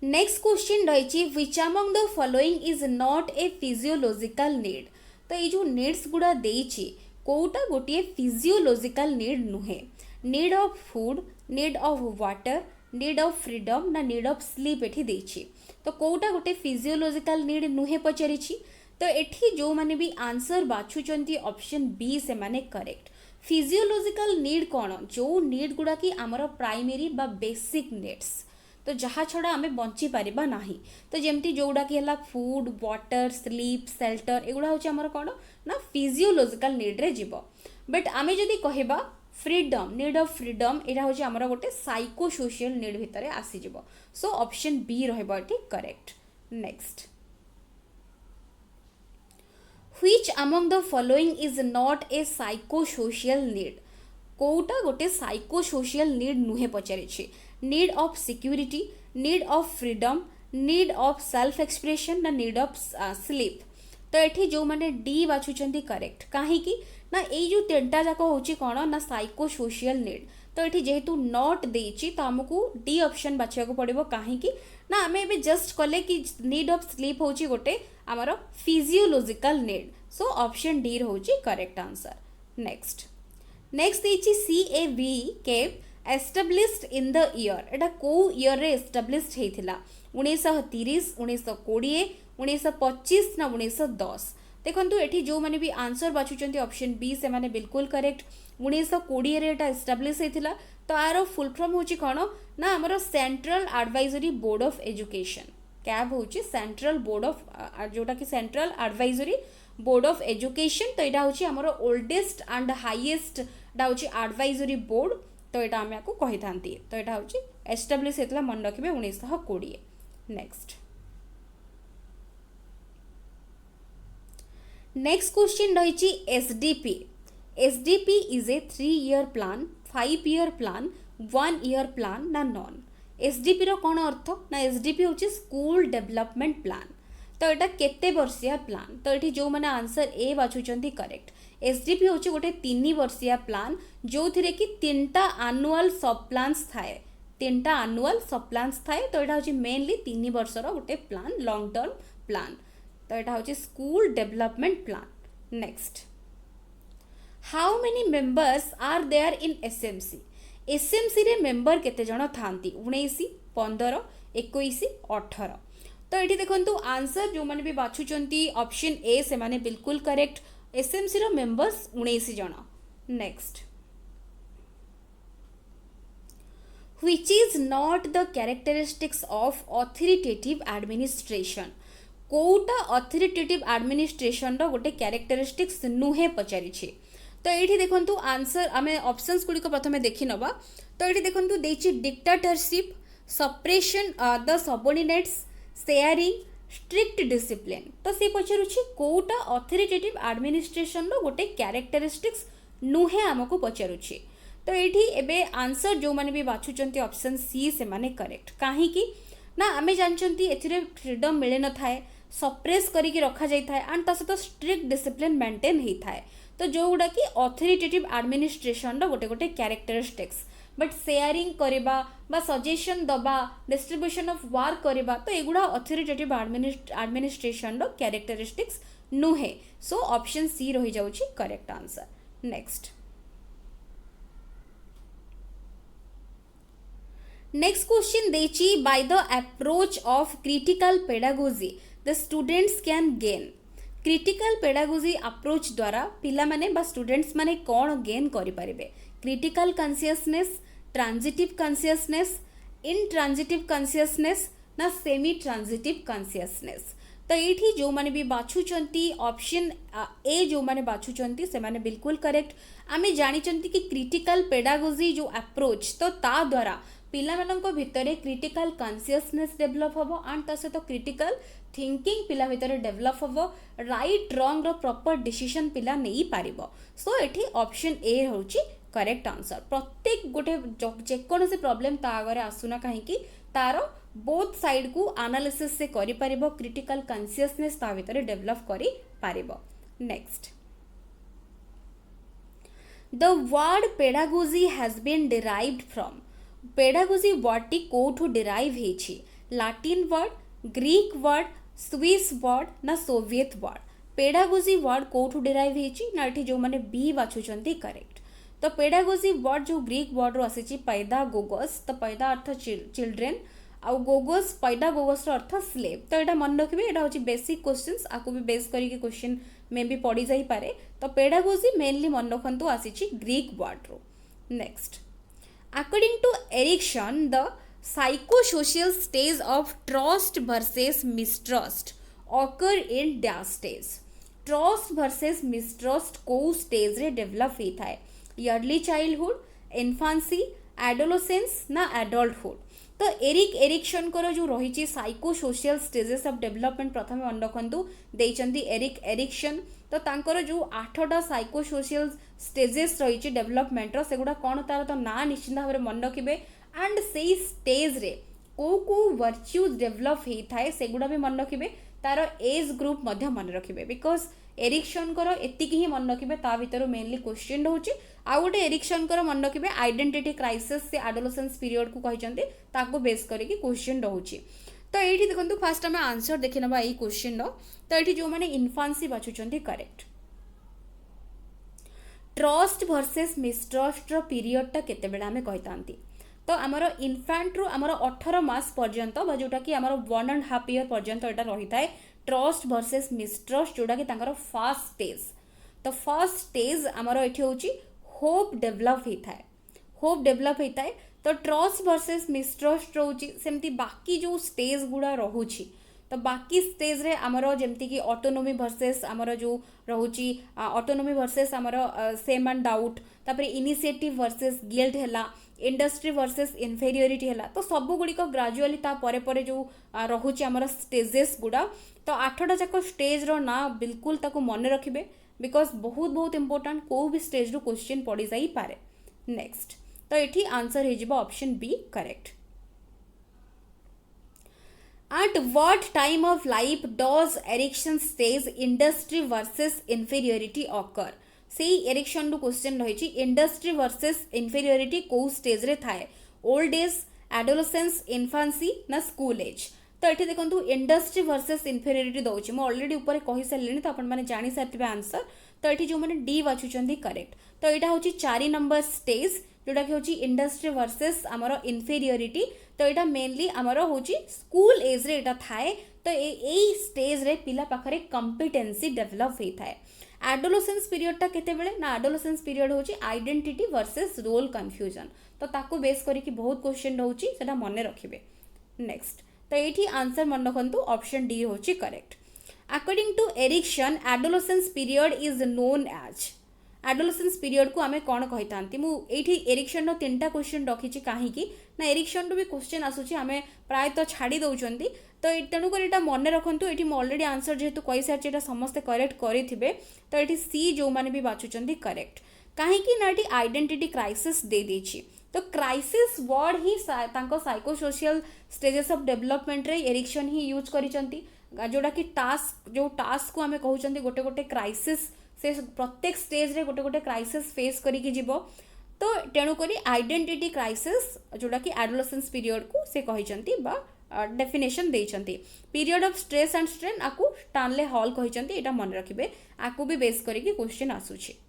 नेक्स्ट क्वेश्चन रही which among the following is not a physiological need. तो ये जो नीड्स गुड़ा देछि कोटा गोटे फिजियोलॉजिकल नीड नुहे। Need of food, need of water, need of freedom ना नीड ऑफ स्लीप एठी देछि। तो कोटा गोटे फिजियोलॉजिकल नीड नुहे पचारिछि। तो एठी जो माने भी आंसर बाछुचंती ऑप्शन बी से माने करेक्ट। फिजियोलॉजिकल नीड कौन, जो नीड गुड़ा कि आमर प्राइमरी बा बेसिक नीड्स, तो जहाँ छड़ा आमे बंची पारिबा नाही। तो जेमती जोड़ा कि हला फूड, वाटर, स्लीप, शेल्टर एगुड़ा होची हमर कोन ना फिजियोलॉजिकल नीड रे जीवो। बट आमे जदी कहबा फ्रीडम, नीड ऑफ फ्रीडम एटा होची हमर गोटे साइको सोशल नीड भितरे आसी जीवो। सो ऑप्शन बी रहबो एठी correct. Next, which among the following is not a psycho social need. कोटा गोटे साइको सोशल नीड नुहे पचारिछि। Need of security, need of freedom, need of self expression ना नीड ऑफ स्लीप। तो ये जो माने डी बाछुचंती करेक्ट। कहीं ना ये जो तीनटा जाक होची कौन ना साइको सोशल नीड। तो ये जेहेतु नॉट देछि तो हमको डी ऑप्शन बाछिया को पड़िबो। कहीं ना आमे एबे जस्ट कले कि नीड ऑफ स्लीप होची गोटे हमर physiological need. So option D रहउची करेक्ट आंसर। नेक्स्ट, नेक्स्ट देछि CAV केप एस्टाब्लिश्ड इन द ईयर। एटा को ईयर रे एस्टाब्लिश्ड हेथिला 1930, 1920, 1925 ना 1910। देखंतु एठी जो माने भी आंसर बाछुचंती ऑप्शन बी से माने बिल्कुल करेक्ट। 1920 रे एटा एस्टाब्लिश हेथिला। तो आरो फुल फॉर्म होची कोन ना हमरो central advisory board of education. Cab होची सेंट्रल बोर्ड ऑफ जोटा कि central advisory board of education. तो यहाँ हूँ आमर ओल्डेस्ट एंड हाईएस्ट हूँ एडवाइजरी बोर्ड। तो यहाँ आम आपको कही था। तो यहाँ हूँ एस्टाब्लिश होता मन रखिए 1920। नेक्स्ट, नेक्स्ट क्वेश्चन रही SDP। SDP is a 3 year plan, 5 year plan, 1 year plan ना नॉन। SDP रो कौन अर्थ ना SDP हूँ स्कूल डेवलपमेंट प्लान। तो यहाँ केते वर्षिया प्लान। तो ये जो मैंने आंसर ए बाछुचंती करेक्ट। SDP हूँ गोटे 3 वर्षिया प्लान जो थिरे कि 3टा एनुअल सब प्लान्स थाए। तीनटा आनुअल सब प्लान्स थाए तो यहाँ हूँ मेनली 3 वर्षर गोटे प्लान लॉन्ग टर्म प्लान तो यहाँ हूँ school development plan next how many members are there in SMC SMC रे मेंबर केते जण थांती 19 15 21 18 तो ये देखो आंसर जो मैंने भी बाछुचंती ऑप्शन ए से माने बिल्कुल करेक्ट एसएमसी रो मेंबर्स 19 जण next which is not the characteristics of authoritative administration कोटा authoritative administration रो गोटे characteristics नुहे पचारि तो ये देखो आंसर आम ऑप्शंस गुड़िक प्रथम देखी नवा तो ये देखो dictatorship suppression the subordinates sharing strict discipline तो सी पचारुछि कोटा ऑथोरिटेटिव एडमिनिस्ट्रेशन रो गोटे कैरेक्टरिस्टिक्स नुहे आमको पचारुछि तो ये एबे आंसर जो माने भी बाछुचंती ऑप्शन सी से माने करेक्ट काहे कि ना आमे जानचंती एथिरे फ्रीडम मिले न थाए सप्रेस करिके रखा जाई थाए एंड ता सहित स्ट्रिक्ट डिसिप्लिन मेंटेन ही थाए तो जो गुड़ा कि ऑथोरिटेटिव एडमिनिस्ट्रेशन रो गोटे गोटे कैरेक्टरिस्टिक्स बट शेयरिंग करबा बा सजेशन दबा डिस्ट्रीब्यूशन ऑफ वर्क करबा तो एगुड़ा ऑथोरिटेटिव एडमिनिस्ट्रेशन रो कैरेक्टरिस्टिक्स नुहे सो ऑप्शन सी रही जाउछि correct answer next next question देची by the approach of critical pedagogy the students can gain critical pedagogy approach द्वारा पिला माने बा स्टूडेंट्स माने कौन गेन करि परिबे critical consciousness transitive consciousness intransitive consciousness ना सेमी ट्रांजिटिव कॉन्शियसनेस तो ये जो माने भी बाछुचंती ऑप्शन ए जो माने बाछुचंती से माने बिल्कुल करेक्ट आमे जानिचंती कि क्रिटिकल पेडागोजी जो अप्रोच तो ता द्वारा पिला मानक भितर क्रिटिकल कॉन्शियसनेस डेवलप हम एंड ता सहित क्रिटिकल थिंकिंग पिला भितर डेवलप हम राइट रॉन्ग रो प्रॉपर डिसीजन पिला नहीं पारिबो सो एठी ऑप्शन ए होची करेक्ट आंसर प्रत्येक गोटे जेकोसी प्रॉब्लम ता आगे आसुना कहीं तार बोथ साइड को एनालिसिस से करि पारिबो क्रिटिकल कॉन्शियसनेस ता भितर डेवलप करि पारिबो next the word pedagogy has been derived from pedagogy word टी कोठू डिराइव हेछि Latin word Greek word Swiss word ना सोवियत वर्ड पेडागोजी वर्ड कोठू डिराइव हेछि ना एठी जो माने बी बाछुचंती करेक्ट तो पेडागोजी वर्ड जो ग्रीक वर्ड रो आसीछि पैडागोगस तो पैदा अर्थ चिल्ड्रेन आउ गोगस पैडागोगस रो अर्थ स्लेव तो एटा मन रखिबे एटा होछि बेसिक क्वेश्चंस आकु भी बेस करिके क्वेश्चन में भी पड़ी जाई पारे तो पेडागोजी मेनली मन रखंतु आसीछि ग्रीक वर्ड रो next According to Erikson, the psychosocial stage of trust versus mistrust occur in dash stage. Trust versus mistrust को stage रे develop होता है early childhood, infancy, adolescence ना adulthood. तो एरिक्सन को जो रही साइकोसोशियल स्टेजेस ऑफ डेवलपमेंट प्रथम मन रखु देइचंती एरिक्सन तो तांकर जो 8टा साइकोसोशियल स्टेजेस रही डेवलपमेंट सेगुड़ा कौन तार तो ना निश्चित भाव में मन रखिए एंड से स्टेज रे को वर्च्यूज डेवलप होता है सेगुड़ा भी मन रखिए तार एज ग्रुप मन रखिए बिकज एरिक्सन एति ही मन रखिए ता भीतर मेनली क्वेश्चन रोचे आउ गोटे एरिक्सन मन रखिए आइडेंटिटी क्राइसिस से एडोलेसेंस पीरियड को कहते बेस करके क्वेश्चन रोचे तो ये देखो फास्ट आम आंसर देखी ना यही क्वेश्चन तो ये जो मैंने इनफांसी बाछुंट करेक्ट ट्रस्ट वर्सेस मिसट्रस्ट पीरियडटा केते बेला आमे कहितांती तो आमर इनफांट रू आमर 18 मास पर्यंत जोटा कि आमर 1.5 ईयर पर्यंत एटा रही थाए ट्रस्ट वर्सेस मिसट्रस्ट जोटा कि तांकर फर्स्ट स्टेज तो फर्स्ट स्टेज आमर एठी होची होप डेवलप होता है होप डेवलप होता है तो ट्रस्ट वर्सेस मिसट्रस्ट रोची सेमती बाकी जो स्टेज गुड़ा रोची तो बाकी स्टेज रे आमर जेमती कि ऑटोनोमी वर्सेस आमर जो रोची ऑटोनोमी वर्सेस आमर सेम एंड डाउट तापरे इनिशिएटिव वर्सेस गिल्ट हैला इंडस्ट्री वर्सेस इनफेरियोरिटी हैला तो सब गुड़िक ग्राजुअली ता परे परे जो रोची आमर स्टेजेस गुड़ा तो 8टा जाक स्टेज रो ना बिल्कुल ताको मन रखिबे बिकॉज बहुत बहुत इंपोर्टेंट को भी स्टेज रो क्वेश्चन पड़ी जाई पारे नेक्स्ट तो एठी आंसर हे जिबो option B correct At what time of life does Erikson stage industry versus inferiority occur? से एरिक्सन रो क्वेश्चन रही इंडस्ट्री वर्सेस इनफेरियोरिटी को स्टेज रे थाए ओल्ड एज एडोलसेंस, इन्फांसी ना स्कूल एज। तो ये देखो इंडस्ट्री वर्सेस इनफेरियोरिटी दूसरी मुझे अलरेडी ऊपर कही सारे तो आपने जानी सारे आंसर। तो ये जो मैंने डी बाछुंट करेक्ट। तो यहाँ हूँ 4 नंबर स्टेज जोटा कि हूँ इंडस्ट्री वर्सेस आमर इनफेरियोरिटी। तो यहाँ मेनली आमर हूँ स्कूल एज रे थाए। तो यही स्टेज रे पिला पाखरे कॉम्पिटेंसी डेवलप होता है। एडोलसेंस पीरियडटा केतेबेले ना एडोलसेंस पीरियड हूँ आइडेंटिटी वर्सेस रोल कन्फ्यूजन। तो ताकू बेस करके बहुत क्वेश्चन रोचे से मन रखिए। नेक्स्ट तो ये आंसर मन रखु ऑप्शन डी हूँ correct. According to Erikson adolescence period is known as. Adolescence period को आमे कौन कही था मुझे एरिक्सन 3टा क्वेश्चन रखी कहीं ना एरिक्सन भी क्वेश्चन आसूँ आम प्रायतः छाड़ी दौरान। तो तेणुक यहाँ मन रखु ये अलरेडी आंसर जेहेतु कही सारी समस्ते करेक्ट करेंगे। तो ये सी जो मैंने भी बाछुंट करेक्ट कहीं ना ये आइडेंटिटी क्राइसिस दे देछि। तो crisis word he psychosocial stages of development रे एरिक्सन ही यूज करिसंती जोड़ा कि टास्क जो टास्क को आमे कहउचंती गोटे गोटे क्राइसिस से प्रत्येक स्टेज रे गोटे गोटे क्राइसिस फेस करिकि जीवो। तो तेणु करी आइडेंटिटी क्राइसिस जोड़ा कि एडोलसेंस पीरियड को से कहिसंती बा डेफिनेशन देइचंती। Period of stress and strain आकु स्टानले हॉल कहिसंती। एटा मन रखिबे आकु भी बेस करिकि क्वेश्चन आसुछि।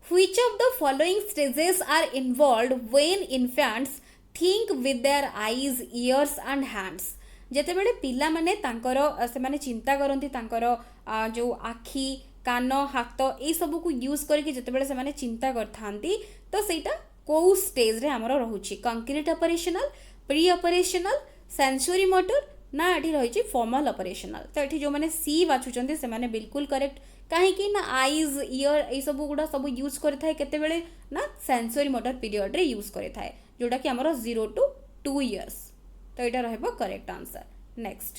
Which of the following stages are involved when infants think with their eyes, ears and hands? जेते बेले पिला माने तांकर से माने चिंता करंती तांकर जो आखि कान हाथ ए सब को यूज करके जेते बेले से माने चिंता करथांती। तो सेटा को स्टेज रे हमरो रहउची concrete operational, pre operational, sensory motor ना एठी रहिची फॉर्मल ऑपरेशनल। तो एठी जो माने सी बाछुचंती से माने बिल्कुल करेक्ट कहीं ना आईज इयर ये सब गुड़ा सब यूज करें केतेबेले ना सेंसरी मोटर पीरियड रे यूज करें जोटा कि आमर 0 to 2 years। तो यहाँ रहिबो correct answer. Next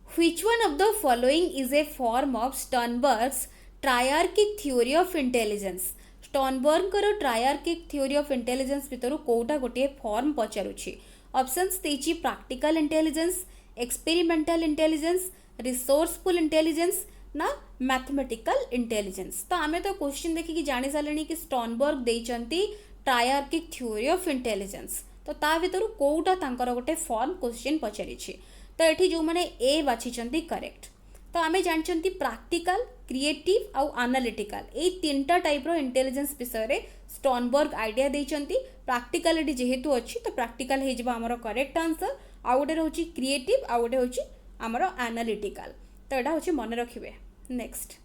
which one of the following is a form of Sternberg's triarchic theory of intelligence. Sternberger triarchic theory of intelligence भितर कोटा गोटे फॉर्म पचारुछि। ऑप्शंस देछि practical intelligence, experimental intelligence, resourceful intelligence ना mathematical intelligence. तो आमे तो question देखिए जानी सारे कि स्टर्नबर्ग देइचंती ट्रायर्किक थ्योरी ऑफ इंटेलिजेंस। तो ता भितर कोउटा तांकर गोटे फॉर्म क्वेश्चन पचारिछि। तो एठी जो माने ए बाछिचंती करेक्ट। तो आमे जानचंती प्रैक्टिकल, क्रिएटिव आउ एनालिटिकल ए 3टा टाइप रो इंटेलिजेंस विषय रे स्टर्नबर्ग आइडिया देइचंती। प्रैक्टिकलिटी जेहेतु अछि तो प्रैक्टिकल हे जबा हमरो करेक्ट आंसर। आउ गोटे रोची क्रिएटिव आउ गोटे होची हमरो एनालिटिकल। तो एटा होची मन रखिबे। Next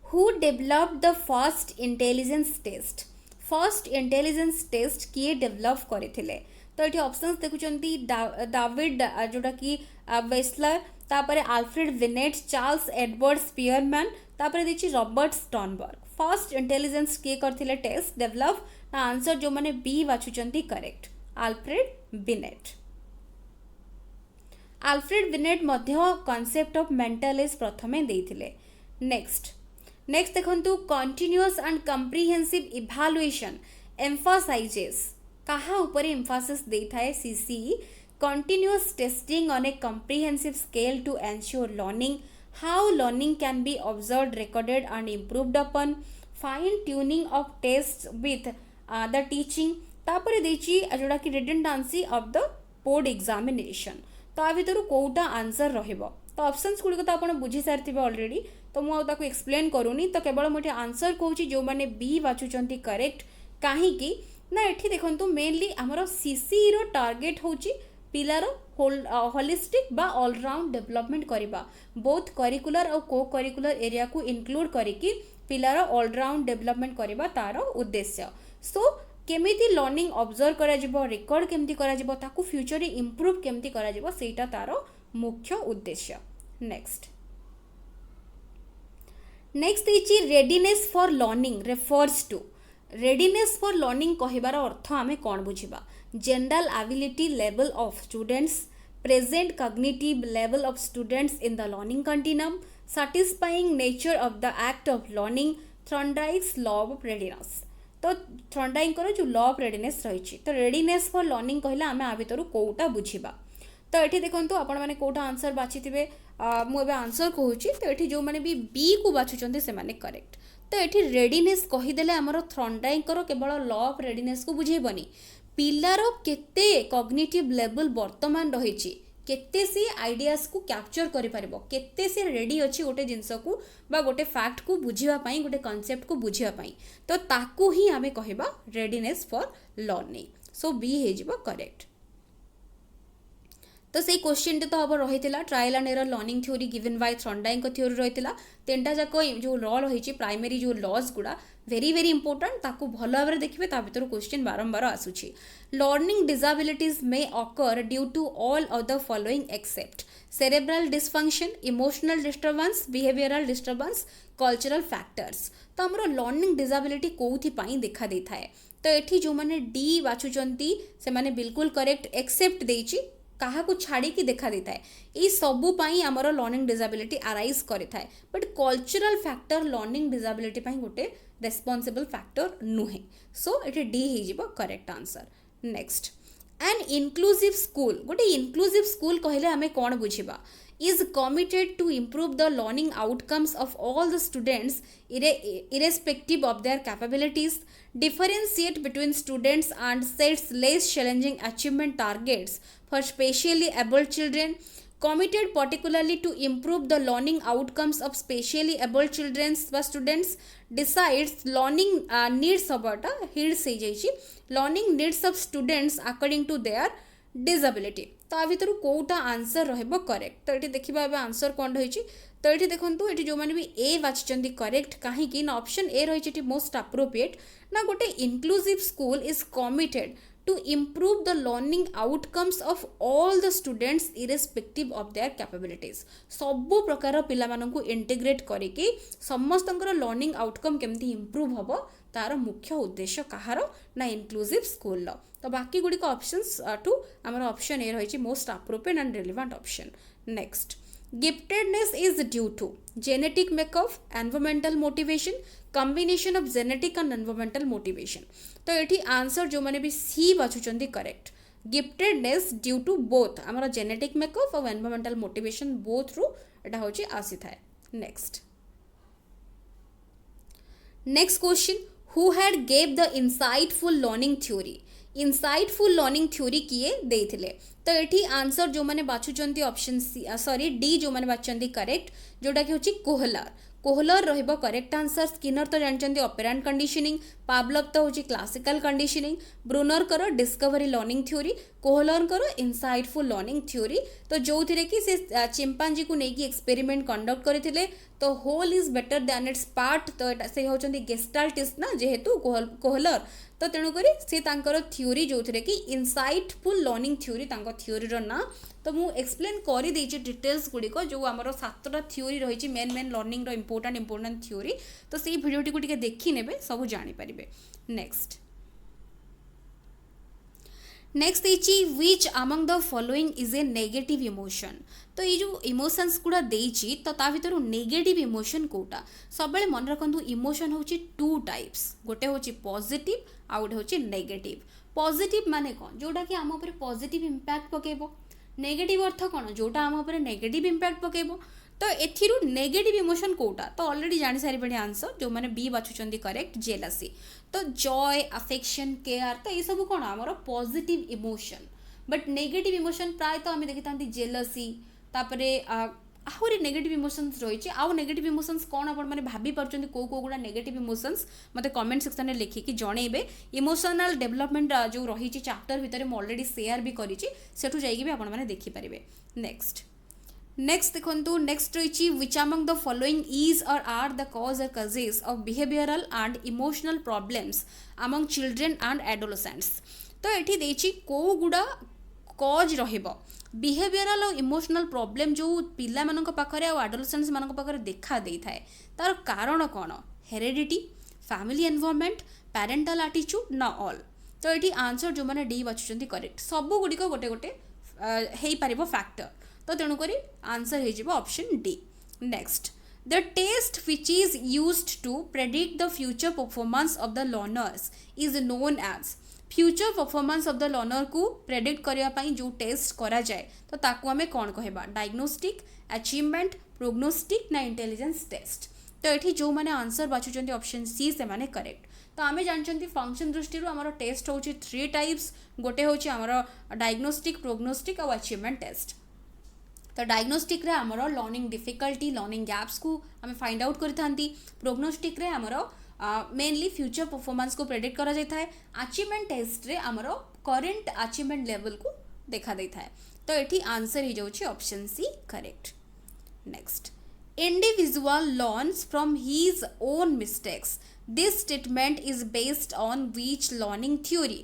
who developed the first intelligence test. First intelligence test किए डेवलप करथिले। तो ये ऑप्शंस देखुचंती डेविड जोटा कि वेस्लर, तापरे आल्फ्रेड विनेट, चार्ल्स एडवर्ड स्पीयरमैन, तापरे देछि रॉबर्ट स्टर्नबर्ग। फर्स्ट इंटेलिजेंस किए करथिले टेस्ट डेवलप ना आंसर जो माने बी बाछुचंती correct Alfred Binet. Alfred Binet मध्य कॉन्सेप्ट ऑफ मेंटल एज प्रथमे देइथिले। नेक्स्ट देखंतु continuous and comprehensive evaluation emphasizes कहा ऊपर एम्फासिस देइथाय सीसी continuous testing on a comprehensive scale to ensure learning, how learning can be observed, recorded and improved upon, fine tuning of test with the teaching, तापर देछि जोड़ा कि redundancy of the board examination. तो आ भितर कोउटा answer रहिबो। तो options गुडी को तो आपण बुझी सारथिबे ऑलरेडी। तो मु ताको एक्सप्लेन करूनी। तो केवल मोटे आंसर कहूची जो माने बी बाछुचंती करेक्ट कहीं की ना एठी देखंतु मेनली हमरो सीसी रो टारगेट होची पिलार होलिस्टिक बा ऑलराउंड डेवलपमेंट करिबा। बोथ करिकुलर और को करिकुलर एरिया को इंक्लूड करिकि पिलार ऑलराउंड डेवलपमेंट करिबा तारो उद्देश्य। सो केमिति लर्निंग ऑब्जर्व करा जिवो, रिकॉर्ड केमिति करा जिवो, ताकू फ्यूचर रे इंप्रूव केमिति करा जिवो सेटा तारो मुख्य उद्देश्य। नेक्स्ट इछि readiness for learning refers to. Readiness for learning कहिबार अर्थ आमे कोन बुझिबा general ability level of students, present cognitive level of students in the learning continuum, satisfying nature of the act of learning, Thorndike's law of readiness. तो Thorndike जो law of readiness रही। तो readiness for learning कहला आमे आ भितर कोउटा बुझिबा। तो ये देखो आपण मैंने कौटा आंसर बाछी थे मुझे आंसर कहूँ तो ये जो मैंने भी बी को बाछुंट से करेक्ट। तो ये रेडीनेस कहीदेले आमर थ्रंडाइंकर केवल लॉ ऑफ रेडीनेस को बुझेबनी पिलार केते कॉग्निटिव लेवल वर्तमान रही केते सी आइडियाज को कैप्चर करि परिबो केते सी रेडी अछि गोटे जिंस को बा गोटे फैक्ट को बुझिबा पई गोटे कांसेप्ट को बुझिबा पई तो ताकू ही आमे कहिबा readiness for learning. So B हे जिवो करेक्ट। तो से क्वेश्चन तो हम रही trial and error learning theory given by Thorndike theory रही तीनटा जाक जो लॉ रही प्राइमरी जो लॉज गुड़ा वेरी वेरी इंपोर्टेंट ताकू भल भाव में देखिए भर क्वेश्चन बारंबार आसूची। Learning disabilities may occur due to all of the following except cerebral dysfunction emotional disturbance behavioural disturbance cultural factors. तो आमर लर्निंग डिसेबिलिटी कौथि देखा दे थाए तो ये जो मैंने डी बाछुंट से बिल्कुल करेक्ट एक्सेप्ट देछि कहा को छाड़ी की देखा देता है ये सबू पाई आमर लर्निंग डिसेबिलिटी अराइज करें but cultural factor learning disability गोटे रेस्पॉन्सिबल फैक्टर नुहे। सो ये डी हो correct answer. Next an inclusive school गोटे इनक्लूसिव स्कूल कहले आमे कौन बुझिबा is committed to improve the learning outcomes of all the students irrespective of their capabilities, differentiate between students and sets less challenging achievement targets for specially abled children, committed particularly to improve the learning outcomes of specially abled children বা students, decides learning needs about learning needs of students according to their disability। तो आ भर कौटा answer रहिबो correct. तो ये देखिबा एबे answer कौन रही तो ये देखंतु ये जो मैंने भी ए बाछिचंदी करेक्ट कहीं ना ऑप्शन ए रही मोस्ट अप्रोप्रिएट ना गोटे inclusive school is committed to improve the learning outcomes of all the students irrespective of their capabilities सबु प्रकार पिला माननकु इंटीग्रेट करिकि समस्तंकर लर्निंग आउटकम केमती इम्प्रूव हबो तार मुख्य उद्देश्य कहार ना इनक्लूसिव स्कूल। तो बाकी गुड़िक ऑप्शंस टू आमर ऑप्शन ए रही most appropriate and relevant option. Next giftedness is due to genetic makeup environmental motivation combination of genetic and environmental motivation. तो ये आंसर जो मैंने भी सी बाछुंट correct giftedness due to both आमर genetic makeup और environmental motivation both रु एटा होची आसी थाए। Next next question who had gave the insightful learning theory insightful learning theory किए देथिले। तो ये आंसर जो मैंने बाछुंट ऑप्शन सी सॉरी डी जो मैंने बाछुंट करेक्ट जोटा कि होची कोहलर कोहलर रहिबो करेक्ट आंसर। स्किनर तो जानते ऑपरेंट कंडीशनिंग पावलोव तो होची क्लासिकल कंडीशनिंग ब्रूनर करो डिस्कवरी लर्निंग थ्योरी कोहलर करो इनसाइटफुल लर्निंग थ्योरी। तो जो थे कि से चिंपांजी को लेकिन एक्सपेरिमेंट कंडक्ट करते तो whole is better than its part तो से होचंदी गेस्टाल्टिस्ट ना जेहेतु कोहलर तो तेणुक सी थ्योरी जो थे कि इनसाइटफुल लर्निंग थ्योरी थ्योरी ना तो मुझे एक्सप्लेन कर डिटेल्स गुड़िक जो आमर 7टा थ्योरी रही main main learning important theory तो से भिडियोटी को देखी ने सब जानीपारे। Next next which among the following is a negative emotion. तो ये जो इमोशंस गुड़ा देइछि तो ता भितर नेगेटिव इमोशन कोटा सब मन रखु इमोशन होची टू टाइप्स गोटे होची पॉजिटिव आ गोटे होची नेगेटिव। पॉजिटिव माने कौन जोटा कि आम उपर पॉजिटिव इंपैक्ट पकेबो नेगेटिव अर्थ कौन जोटा आम उपर नेगेटिव इंपैक्ट पकेबो। तो एथिरु नेगेटिव इमोशन कोटा तो ऑलरेडी जानी सारी बड़े आंसर जो मैंने बी बाछुंट करेक्ट जेलसी। तो जॉय अफेक्शन केयर तो ये सब कौन आमर positive emotion but negative emotion प्राय तो आम देखी था जेलसी तापरे आहरी नेगेटिव इमोशंस रही आउ नेगेटिव इमोशंस कौन आप भाभी पार्टी कौ कौ गुड़ा नेगेटिव इमोशंस मत कमेंट सेक्शन में लिखिकी जनइबे। इमोशनल डेवलपमेंट जो रही चैप्टर भितर ऑलरेडी शेयर भी करी सेठू जाइए आपने देखिपारे। नेक्स्ट नेक्स्ट देखो नेक्स्ट रही which among the following is और आर द कॉज और causes of behavioural and emotional problems among children and adolescents. तो ये देछि को गुड़ा कॉज रहिबो बिहेवियरल और इमोशनल प्रॉब्लम जो पिला मानक पाखरे और एडोलसेंट्स मानक पाखरे देखा दे थाए तार कारण कौन heredity family environment parental attitude ना ऑल। तो ये आंसर जो मैंने डी बाछुंट करेक्ट सब गुड़िक गोटे गोटे हो पार फैक्टर तो तेणुक आंसर हो option D. Next the test which is used to predict the future performance of the learners is known as future performance of the learner को प्रेडिक्ट करने पाई जो टेस्ट करा जाए तो ताकू आमे कौन कहबा डायग्नोस्टिक अचीवमेंट प्रोग्नोस्टिक ना इंटेलिजेंस टेस्ट तो ये जो मैंने आंसर बाछुंट ऑप्शन सी से माने करेक्ट तो आमे जानते फंक्शन दृष्टि आमर टेस्ट हूँ 3 टाइप्स गोटे हूँ आमर डायग्नोस्टिक प्रोग्नोस्टिक और अचीवमेंट टेस्ट तो डायग्नोस्टिक रे आमर लर्निंग डिफिकल्टी लर्निंग गैप्स को आम फाइंड आउट करथांती प्रोग्नोस्टिक रे आमर मेनली फ्यूचर परफॉर्मेंस को प्रेडिक्ट करा जाय थाए अचीवमेंट टेस्ट रे आमर करंट अचीवमेंट लेवल को देखा दे थाए तो एठी आंसर ही जाउची option C correct next individual learns from his own mistakes this statement is based on which learning theory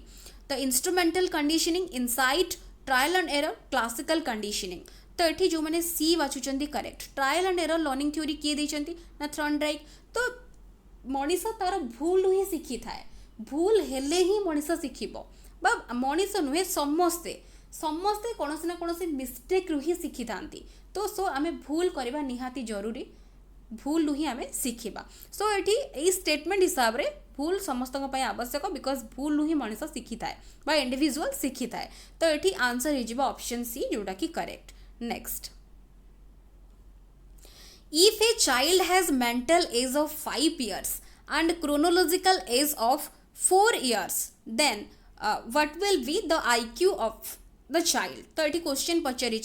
the instrumental conditioning insight trial and error classical conditioning तो ये जो मैंने सी बाछुंट correct trial and error learning theory किए देछंती ना Thorndike तो मनीष तार भूल ही शिखी थाए भूल हेले ही मनीष शिखिबो बा मनीष नुहे समस्ते समस्ते कौन ना कौन मिस्टेक रु ही शिखी थांती तो सो आमे भूल करबा निहाती जरूरी भूल ही आमे शिखिबा सो ये स्टेटमेंट हिसाब रे भूल समस्त आवश्यक बिकॉज भूल ही मनीष शिखी थाए बा इंडिविजुअल शिखी थाए तो ये आंसर हो ऑप्शन सी जोटा कि correct next if a child has mental age of 5 years and chronological age of 4 years then what will be the IQ of the child तो ये क्वेश्चन पचारि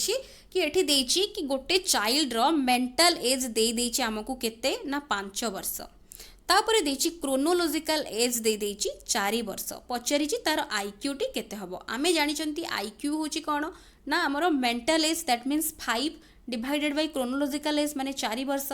कि ये देछि कि गोटे चाइल्ड रो मेंटल एज दे देछि हमकु केते ना 5 वर्ष तापर देछि क्रोनोलॉजिकल एज दे देछि 4 वर्ष पचारि तार IQ टी केते हबो आमे जानि चंती IQ होछि कोन ना हमरो mental as that means 5 divided by chronological age माने 4 वर्ष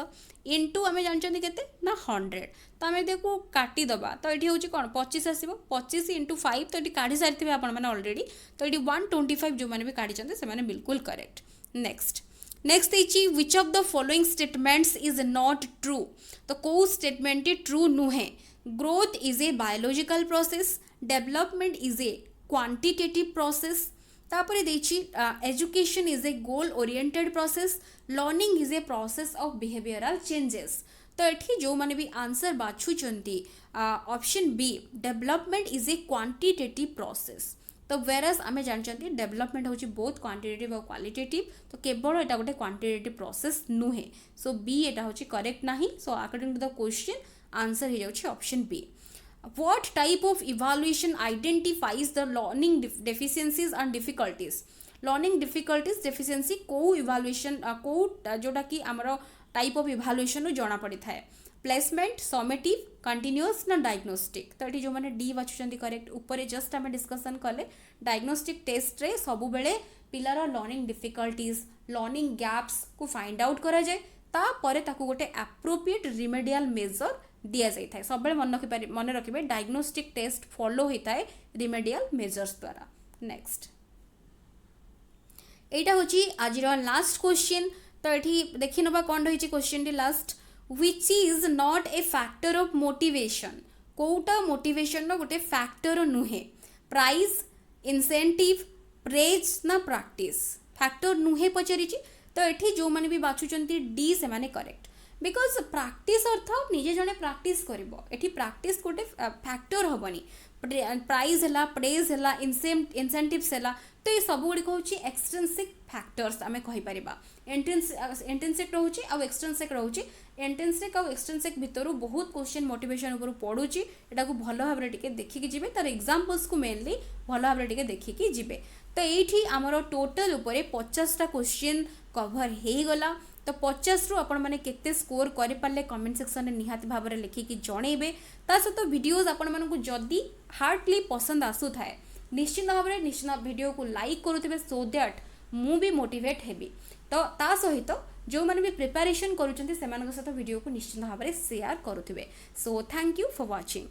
इनटू आमे जानचंती केते ना 100 तो आमे देखो काटी दबा तो एठी होची कोन 25 आसीबो 25 * 5 तो एठी काढी सारिथिबे आपण माने ऑलरेडी तो एठी 125 जो माने भी काढी चंते से माने बिल्कुल करेक्ट नेक्स्ट इची which of the following statements is not true तो को स्टेटमेंट ट्रू नुहे growth is a biological process development is a quantitative process तापर देछि education is a goal oriented process learning is a process of behavioural changes तो एठी जो माने भी आंसर बाछुचंती option B development is a quantitative process तो वेरस आमे जानचंती डेवलपमेंट होची बोथ क्वांटिटेटिव और क्वालिटेटिव तो केवल एटा गोटे क्वांटिटेटिव प्रोसेस नुहे सो बी एटा होची करेक्ट नाही so according to the question answer ही जाउची option B What type of evaluation identifies the learning deficiencies and difficulties? Learning difficulties deficiency को evaluation को जोटा कि आमर type of evaluation जना पड़ी थाए प्लेसमेंट समेटिव कंटिन्यूअस ना डायग्नोस्टिक तो ये जो मैंने डी बाछुंट करेक्ट ऊपर जस्ट आम डिस्कसन कले डायग्नोस्टिक टेस्ट रे सब बेले पिलार लर्निंग डिफिकल्टीज लर्निंग गैप्स को फाइंड आउट करा जाए तापर ताकू गोटे एप्रोप्रिएट रिमेडियल मेजर दिया जाए था सब मन रखिए डायग्नोस्टिक टेस्ट फॉलो होता है रिमेडियल मेजर्स द्वारा नेक्स्ट एटा होची आज लास्ट क्वेश्चन तो ये देखी नबा कौन रही क्वेश्चन टी last which is not a factor of motivation कोटा मोटिवेशन रो गोटे फैक्टर नुहे प्राइज इंसेंटिव प्रेज ना प्रैक्टिस फैक्टर नुहे पचारि तो ये जो मैंने भी बाछुचंती डी से माने करेक्ट बिकॉज प्रैक्टिस अर्थ निजे जने प्रैक्टिस करिवो एठी प्रैक्टिस गोटे फैक्टर हबनी प्राइज हला प्रेज हला इंसेंटिव्स हला तो ये सब गुड़ी हूँ एक्सट्रिंसिक फैक्टर्स आम कहीपर इंट्रिंसिक रोचे आ एक्सट्रिंसिक रोचे इंट्रिंसिक आ एक्सट्रिंसिक भितर बहुत क्वेश्चन मोटिवेशन उपर पड़ुची एटा को भल भाव में देखिकी जी तार एग्जांपल्स को मेनली भल भाव में देखिकी जी तो ये आमर टोटल उपर 50टा क्वेश्चन कभर हो गला तो 50 रु आपण माने केते स्कोर करि पाले कमेंट सेक्शन में निहाती भाव में लिखिकी जणेबे ता सहित वीडियोस आपण मानकु जदी हार्डली पसंद आसु थाए निश्चित भाव में निश्चित वीडियो को लाइक करुथिबे सो दैट मु भी मोटिवेट हेबी तो ता सहित जो माने भी प्रिपरेशन करूचंती सेमानक सहित वीडियो को निश्चित भाव में शेयर करुथिबे so thank you for watching.